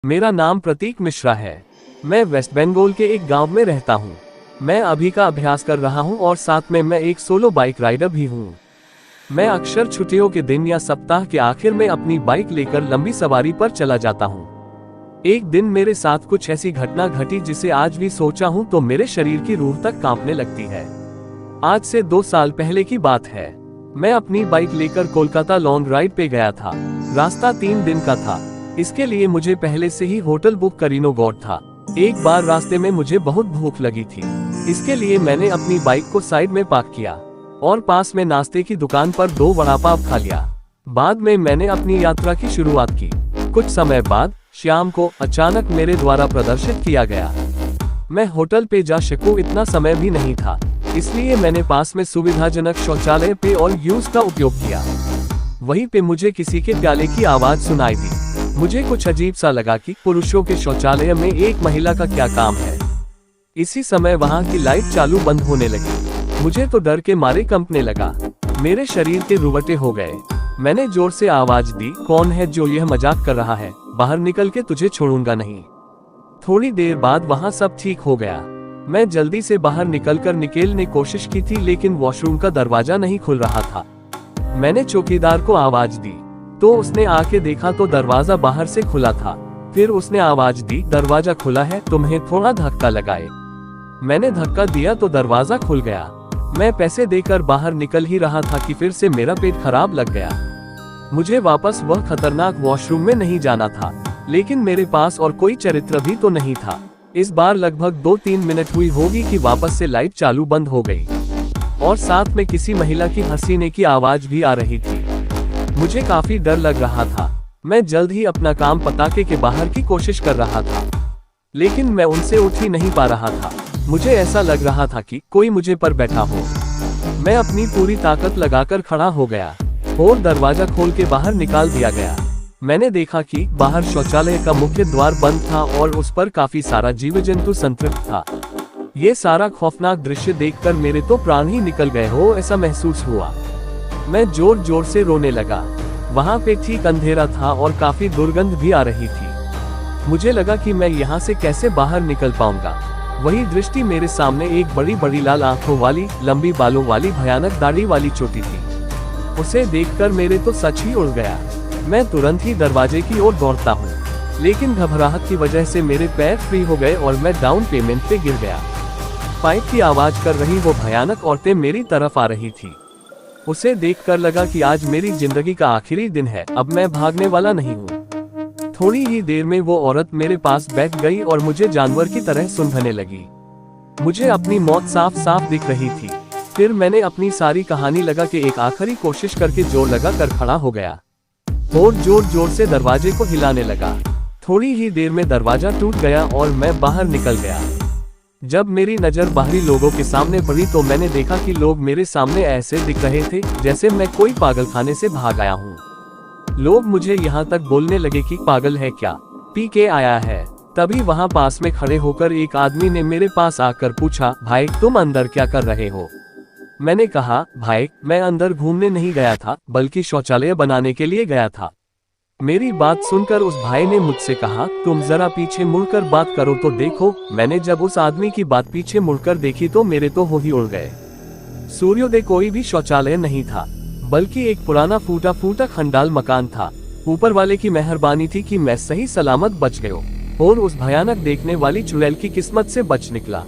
मेरा नाम प्रतीक मिश्रा है। मैं वेस्ट बंगाल के एक गांव में रहता हूं। मैं अभी का अभ्यास कर रहा हूं और साथ में मैं एक सोलो बाइक राइडर भी हूं। मैं अक्सर छुट्टियों के दिन या सप्ताह के आखिर में अपनी बाइक लेकर लंबी सवारी पर चला जाता हूं। एक दिन मेरे साथ कुछ ऐसी घटना घटी जिसे आज भी सोचा हूं तो मेरे शरीर की रूह तक कांपने लगती है। आज से 2 साल पहले की बात है। मैं अपनी बाइक लेकर कोलकाता लॉन्ग राइड पे गया था। रास्ता 3 दिन का था। इसके लिए मुझे पहले से ही होटल बुक करीनो गॉड था। एक बार रास्ते में मुझे बहुत भूख लगी थी। इसके लिए मैंने अपनी बाइक को साइड में पार्क किया और पास में नाश्ते की दुकान पर 2 वड़ा पाव खा लिया। बाद में मैंने अपनी यात्रा की शुरुआत की। कुछ समय बाद शाम को अचानक मेरे द्वारा प्रदर्शित किया गया। मैं होटल पे जा सकूं इतना समय भी नहीं था, इसलिए मैंने पास में सुविधाजनक शौचालय पे और यूज का उपयोग किया। वहीं पे मुझे किसी के प्याले की आवाज सुनाई दी। मुझे कुछ अजीब सा लगा कि पुरुषों के शौचालय में एक महिला का क्या काम है। इसी समय वहां की लाइट चालू बंद होने लगी। मुझे तो डर के मारे कंपने लगा। मेरे शरीर के रुवटे हो गए। मैंने जोर से आवाज दी, कौन है जो यह मजाक कर रहा है? बाहर निकल के तुझे छोड़ूंगा नहीं। थोड़ी देर बाद वहां सब ठीक हो गया। मैं जल्दी से बाहर निकलकर निकलने की कोशिश की थी, लेकिन वॉशरूम का दरवाजा नहीं खुल रहा था। मैंने चौकीदार को आवाज दी तो उसने आके देखा तो दरवाजा बाहर से खुला था। फिर उसने आवाज दी, दरवाजा खुला है, तुम्हें थोड़ा धक्का लगाए। मैंने धक्का दिया तो दरवाजा खुल गया। मैं पैसे देकर बाहर निकल ही रहा था कि फिर से मेरा पेट खराब लग गया। मुझे वापस वह खतरनाक वॉशरूम में नहीं जाना था, लेकिन मेरे पास और कोई चरित्र भी तो नहीं था। इस बार लगभग 2-3 मिनट हुई होगी कि वापस से लाइट चालू बंद हो गई और साथ में किसी महिला की हंसीने की आवाज भी आ रही थी। मुझे काफी डर लग रहा था। मैं जल्द ही अपना काम पताके के बाहर की कोशिश कर रहा था, लेकिन मैं उनसे उठ ही नहीं पा रहा था। मुझे ऐसा लग रहा था कि कोई मुझे पर बैठा हो। मैं अपनी पूरी ताकत लगाकर खड़ा हो गया और दरवाजा खोल के बाहर निकाल दिया गया। मैंने देखा कि बाहर शौचालय का मुख्य द्वार बंद था और उस पर काफी सारा जीव जंतु संतृप्त था। ये सारा खौफनाक दृश्य देखकर मेरे तो प्राण ही निकल गए हो ऐसा महसूस हुआ। मैं जोर जोर से रोने लगा। वहां पे ठीक अंधेरा था और काफी दुर्गंध भी आ रही थी। मुझे लगा कि मैं यहाँ से कैसे बाहर निकल पाऊंगा। वही दृष्टि मेरे सामने एक बड़ी बड़ी लाल आंखों वाली, लंबी बालों वाली, भयानक दाढ़ी वाली चोटी थी। उसे देखकर मेरे तो सच ही उड़ गया। मैं तुरंत ही दरवाजे की ओर दौड़ता हूँ, लेकिन घबराहट की वजह से मेरे पैर फ्री हो गए और मैं डाउन पेमेंट पे गिर गया। पाइप की आवाज कर रही वो भयानक औरतें मेरी तरफ आ रही थी। उसे देखकर लगा कि आज मेरी जिंदगी का आखिरी दिन है। अब मैं भागने वाला नहीं हूँ। थोड़ी ही देर में वो औरत मेरे पास बैठ गई और मुझे जानवर की तरह सूंघने लगी। मुझे अपनी मौत साफ साफ दिख रही थी। फिर मैंने अपनी सारी कहानी लगा के एक आखिरी कोशिश करके जोर लगा कर खड़ा हो गया और जोर जोर से दरवाजे को हिलाने लगा। थोड़ी ही देर में दरवाजा टूट गया और मैं बाहर निकल गया। जब मेरी नजर बाहरी लोगों के सामने पड़ी तो मैंने देखा कि लोग मेरे सामने ऐसे दिख रहे थे जैसे मैं कोई पागलखाने से भाग आया हूँ। लोग मुझे यहाँ तक बोलने लगे कि पागल है क्या, पी के आया है। तभी वहाँ पास में खड़े होकर एक आदमी ने मेरे पास आकर पूछा, भाई तुम अंदर क्या कर रहे हो? मैंने कहा, भाई मैं अंदर घूमने नहीं गया था, बल्कि शौचालय बनाने के लिए गया था। मेरी बात सुनकर उस भाई ने मुझसे कहा, तुम जरा पीछे मुड़कर बात करो तो देखो। मैंने जब उस आदमी की बात पीछे मुड़कर देखी तो मेरे तो हो ही उड़ गए। सूर्योदय कोई भी शौचालय नहीं था, बल्कि एक पुराना फूटा फूटा खंडाल मकान था। ऊपर वाले की मेहरबानी थी कि मैं सही सलामत बच गया और उस भयानक देखने वाली चुड़ैल की किस्मत से बच निकला।